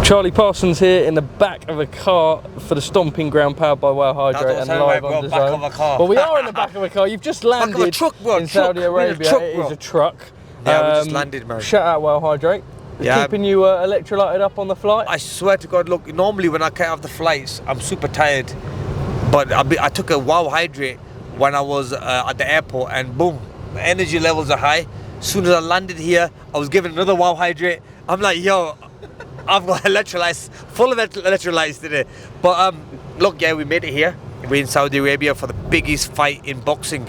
Charlie Parsons here in the back of a car for the Stomping Ground, powered by Wow Hydrate and live on DAZN. Back of a car. Well, we are in the back of a car. You've just landed back of a truck, bro. in Saudi Arabia. Truck, it is a truck. Yeah, we just landed, man. Shout out Wow Hydrate. Yeah. Keeping you electrolyted up on the flight? I swear to God, look, normally when I get off the flights, I'm super tired. But I took a Wow Hydrate when I was at the airport, and boom, energy levels are high. As soon as I landed here, I was given another Wow Hydrate. I'm like, yo, I've got electrolytes, full of electrolytes today. But look, yeah, we made it here. We're in Saudi Arabia for the biggest fight in boxing.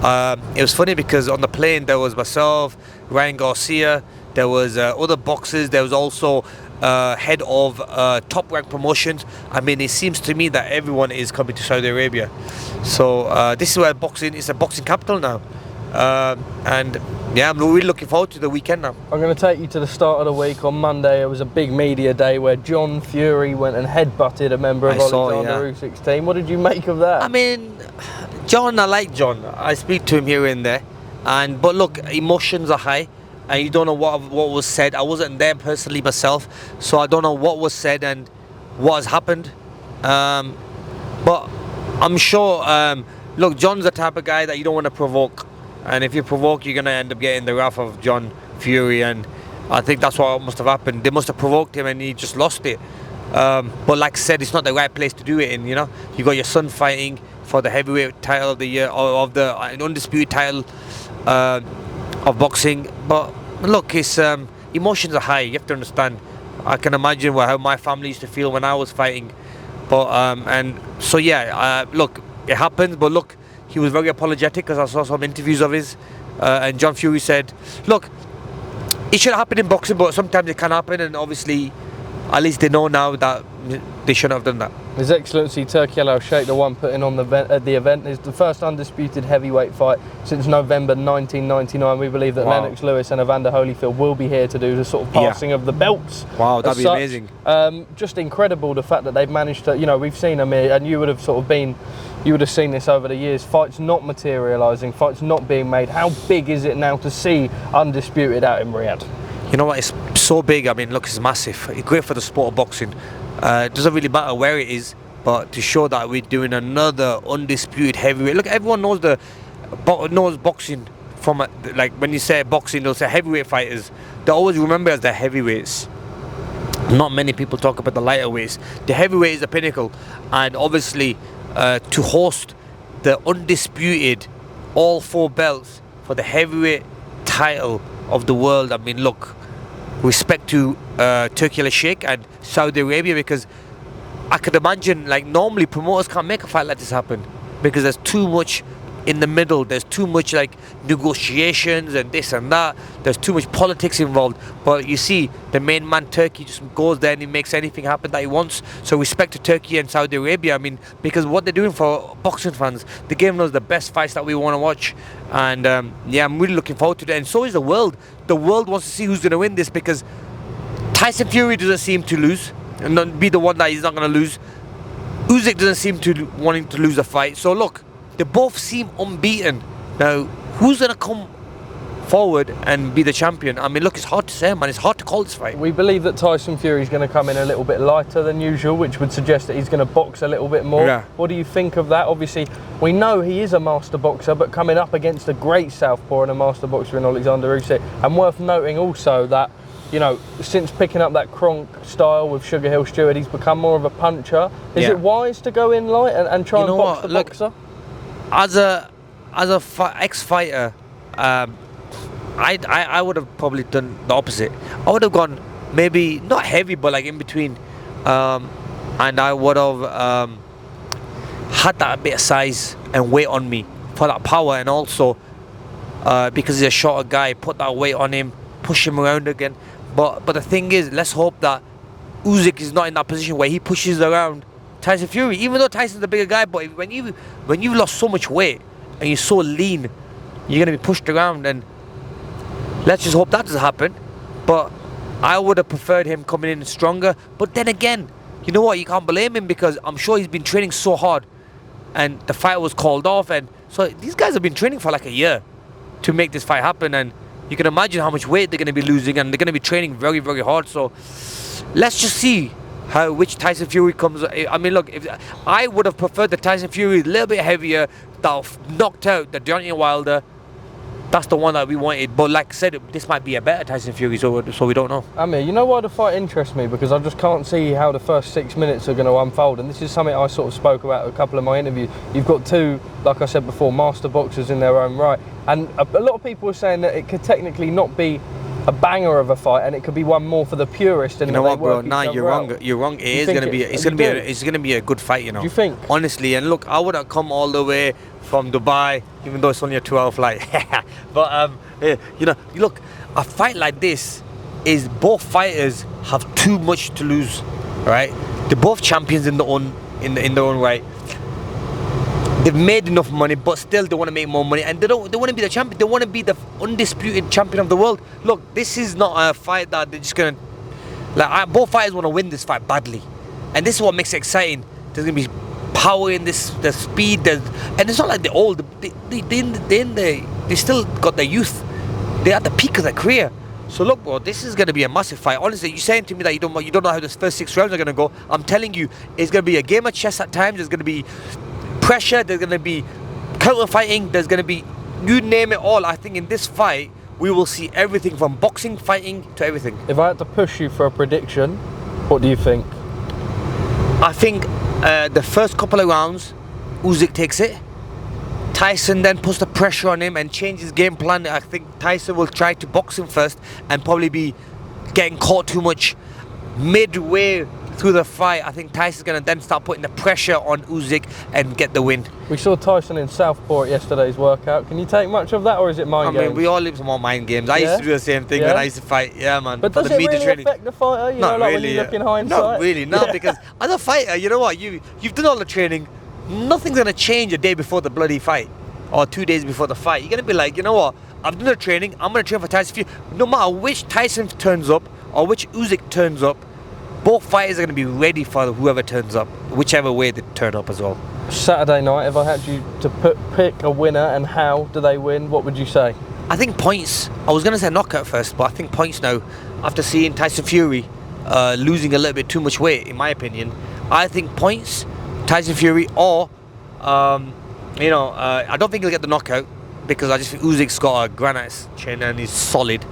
It was funny because on the plane there was myself, Ryan Garcia, there was other boxers, there was also head of Top Rank Promotions. I mean, it seems to me that everyone is coming to Saudi Arabia. So this is where boxing is, a boxing capital now. And yeah, I'm really looking forward to the weekend now. I'm going to take you to the start of the week. On Monday, it was a big media day where John Fury went and headbutted a member of Oleksandr Usyk's team. What did you make of that? I mean, John, I like John. I speak to him here and there. But look, emotions are high. And you don't know what was said. I wasn't there personally myself, so I don't know what was said and what has happened. But I'm sure, look, John's the type of guy that you don't want to provoke. And if you provoke, you're going to end up getting the wrath of John Fury. And I think that's what must have happened. They must have provoked him and he just lost it. But like I said, it's not the right place to do it in, you know. You got your son fighting for the heavyweight title of the year, or of the undisputed title of boxing. But look, it's emotions are high. You have to understand. I can imagine how my family used to feel when I was fighting. But and so yeah, look, it happens. But look, he was very apologetic because I saw some interviews of his, and John Fury said, look, it should happen in boxing, but sometimes it can happen, and obviously, at least they know now that they shouldn't have done that. His Excellency Turki Al-Sheikh, the one putting on the event, is the first undisputed heavyweight fight since November 1999. We believe that Lennox Lewis and Evander Holyfield will be here to do the sort of passing of the belts. Wow, that'd be amazing. Just incredible, the fact that they've managed to, you know, we've seen Amir, and you would have seen this over the years, fights not materialising, fights not being made. How big is it now to see undisputed out in Riyadh? You know what, it's so big. I mean, look, it's massive. It's great for the sport of boxing. It doesn't really matter where it is, but to show that we're doing another undisputed heavyweight. Look, everyone knows boxing from, like, when you say boxing, they'll say heavyweight fighters. They always remember as the heavyweights. Not many people talk about the lighter weights. The heavyweight is the pinnacle, and obviously to host the undisputed all 4 belts for the heavyweight title of the world. I mean, look, respect to Turki Al-Sheikh and Saudi Arabia, because I could imagine, like, normally promoters can't make a fight like this happen because there's too much in the middle. There's too much, like, negotiations and this and that. There's too much politics involved. But you see, the main man Turkey just goes there and he makes anything happen that he wants. So respect to Turkey and Saudi Arabia. I mean, because what they're doing for boxing fans, they're giving us the best fights that we want to watch. And yeah, I'm really looking forward to that. And so is the world. The world wants to see who's going to win this, because Tyson Fury doesn't seem to lose and not be the one that he's not going to lose. Usyk doesn't seem to wanting to lose a fight. So look, they both seem unbeaten. Now, who's going to come forward and be the champion? I mean, look, it's hard to say, man. It's hard to call this fight. We believe that Tyson Fury is going to come in a little bit lighter than usual, which would suggest that he's going to box a little bit more. Yeah. What do you think of that? Obviously, we know he is a master boxer, but coming up against a great southpaw and a master boxer in Oleksandr Usyk. And worth noting also that, you know, since picking up that Kronk style with Sugar Hill Stewart, he's become more of a puncher. Is it wise to go in light and try and box the boxer? As a ex-fighter, I would have probably done the opposite. I would have gone maybe not heavy, but like in between, and I would have had that bit of size and weight on me for that power, and also because he's a shorter guy, put that weight on him, push him around again. But the thing is, let's hope that Usyk is not in that position where he pushes around Tyson Fury, even though Tyson's the bigger guy. But when you've lost so much weight and you're so lean, you're gonna be pushed around, and let's just hope that doesn't happen. But I would have preferred him coming in stronger. But then again, you know what? You can't blame him, because I'm sure he's been training so hard, and the fight was called off, and so these guys have been training for like a year to make this fight happen. And you can imagine how much weight they're going to be losing, and they're going to be training very, very hard. So let's just see which Tyson Fury comes. I mean, look, if I would have preferred the Tyson Fury a little bit heavier, that knocked out the Deontay Wilder. That's the one that we wanted. But like I said, this might be a better Tyson Fury, so we don't know. Amir, you know why the fight interests me? Because I just can't see how the first 6 minutes are going to unfold. And this is something I sort of spoke about in a couple of my interviews. You've got two, like I said before, master boxers in their own right. And a lot of people are saying that it could technically not be a banger of a fight, and it could be one more for the purist. And you know what, bro? Nah, you're wrong. You're wrong. It is gonna be. It's gonna be a good fight. You know. Do you think? Honestly, and look, I would have come all the way from Dubai, even though it's only a 2-hour flight. But you know, look, a fight like this is both fighters have too much to lose, right? They're both champions in their own right. They've made enough money, but still they want to make more money, and they want to be the champion. They want to be the undisputed champion of the world. Look, this is not a fight that they're just gonna both fighters want to win this fight badly, and this is what makes it exciting. There's gonna be power in this, the speed, and it's not like they're old. They still got their youth. They're at the peak of their career. So look, bro, this is gonna be a massive fight. Honestly, you're saying to me that you don't know how the first 6 rounds are gonna go. I'm telling you, it's gonna be a game of chess at times. There's gonna be pressure, there's going to be counter fighting, there's going to be, you name it all. I think in this fight we will see everything from boxing, fighting to everything. If I had to push you for a prediction, what do you think? I think the first couple of rounds Usyk takes it. Tyson then puts the pressure on him and changes game plan. I think Tyson will try to box him first and probably be getting caught too much. Midway through the fight, I think Tyson's going to then start putting the pressure on Usyk and get the win. We saw Tyson in Southpaw at yesterday's workout. Can you take much of that, or is it mind games? I mean, we all live some more mind games. I used to do the same thing when I used to fight. Yeah, man. But does it really affect the fighter? You know, like when you look in hindsight? Not really, no, because as a fighter, you know what? You've done all the training. Nothing's going to change a day before the bloody fight or 2 days before the fight. You're going to be like, you know what? I've done the training. I'm going to train for Tyson Fury. No matter which Tyson turns up or which Usyk turns up, both fighters are going to be ready for whoever turns up, whichever way they turn up as well. Saturday night, if I had you to pick a winner and how do they win, what would you say? I think points. I was going to say knockout first, but I think points now. After seeing Tyson Fury losing a little bit too much weight, in my opinion, I think points, Tyson Fury, or, I don't think he'll get the knockout because I just think Usyk's got a granite chin and he's solid.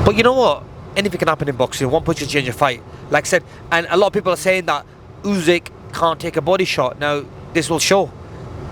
But you know what? Anything can happen in boxing. One punch can change a fight. Like I said, and a lot of people are saying that Usyk can't take a body shot. Now, this will show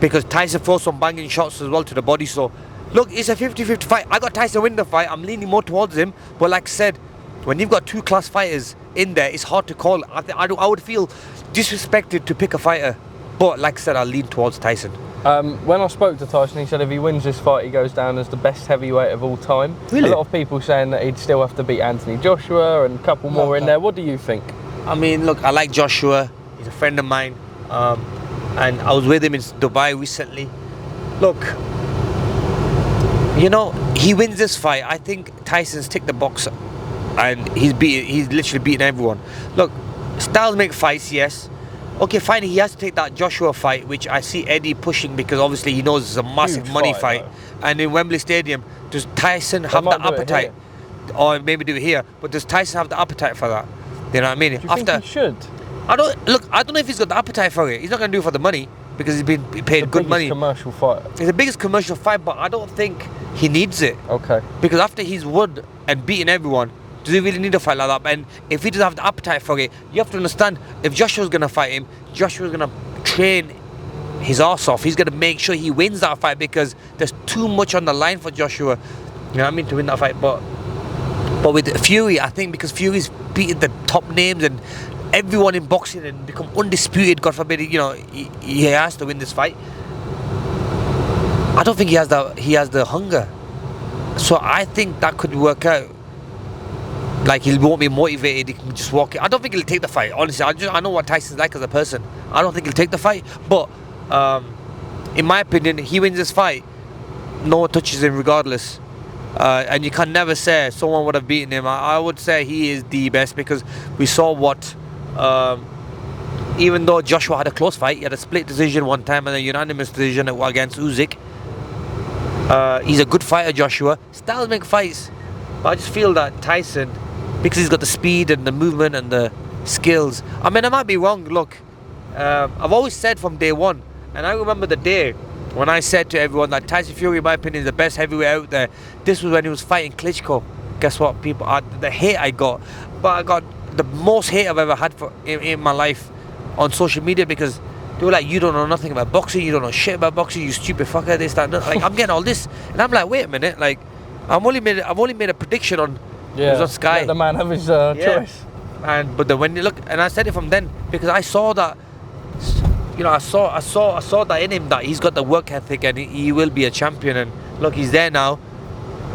because Tyson throws some banging shots as well to the body. So, look, it's a 50-50 fight. I got Tyson winning the fight. I'm leaning more towards him. But like I said, when you've got 2 class fighters in there, it's hard to call. I would feel disrespected to pick a fighter. But like I said, I'll lean towards Tyson. When I spoke to Tyson, he said if he wins this fight, he goes down as the best heavyweight of all time. Really? A lot of people saying that he'd still have to beat Anthony Joshua and a couple more in there. What do you think? I mean, look, I like Joshua. He's a friend of mine. And I was with him in Dubai recently. Look, you know, he wins this fight. I think Tyson's ticked the box and he's literally beaten everyone. Look, styles make fights, yes. Okay, fine, he has to take that Joshua fight, which I see Eddie pushing because obviously he knows it's a massive money fight. And in Wembley Stadium, does Tyson have the appetite? Or maybe do it here, but does Tyson have the appetite for that? You know what I mean? Do you think he should? I don't know if he's got the appetite for it. He's not going to do it for the money because he's been paid good money. It's the biggest commercial fight. It's the biggest commercial fight, but I don't think he needs it. Okay. Because after he's won and beaten everyone, does he really need a fight like that? And if he doesn't have the appetite for it, you have to understand, if Joshua's going to fight him, Joshua's going to train his arse off. He's going to make sure he wins that fight because there's too much on the line for Joshua, you know what I mean, to win that fight. But with Fury, I think because Fury's beaten the top names and everyone in boxing and become undisputed, God forbid, you know, he has to win this fight. I don't think he has the hunger. So I think that could work out. Like, he won't be motivated, he can just walk it. I don't think he'll take the fight, honestly. I know what Tyson's like as a person. I don't think he'll take the fight, but in my opinion, he wins this fight, no one touches him regardless. And you can never say someone would have beaten him. I would say he is the best because we saw what, even though Joshua had a close fight, he had a split decision one time and a unanimous decision against Usyk. He's a good fighter, Joshua. Styles make fights, but I just feel that Tyson, because he's got the speed and the movement and the skills. I mean, I might be wrong. Look, I've always said from day one, and I remember the day when I said to everyone that Tyson Fury, in my opinion, is the best heavyweight out there. This was when he was fighting Klitschko. Guess what, people? The hate I got, but I got the most hate I've ever had in my life on social media, because they were like, you don't know nothing about boxing, you don't know shit about boxing, you stupid fucker, this, that, that. Like, I'm getting all this, and I'm like, wait a minute, like, I've only made a prediction on, it was on Sky. Let the man have his choice. But then when you look, and I said it from then because I saw that, you know, I saw that in him, that he's got the work ethic and he will be a champion. And look, he's there now.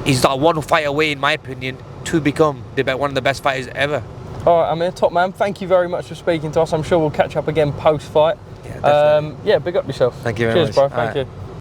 He's got one fight away, in my opinion, to become one of the best fighters ever. All right, Amir, top man. Thank you very much for speaking to us. I'm sure we'll catch up again post-fight. Yeah, definitely. Yeah, big up yourself. Thank you very much. Cheers, bro. Thank you.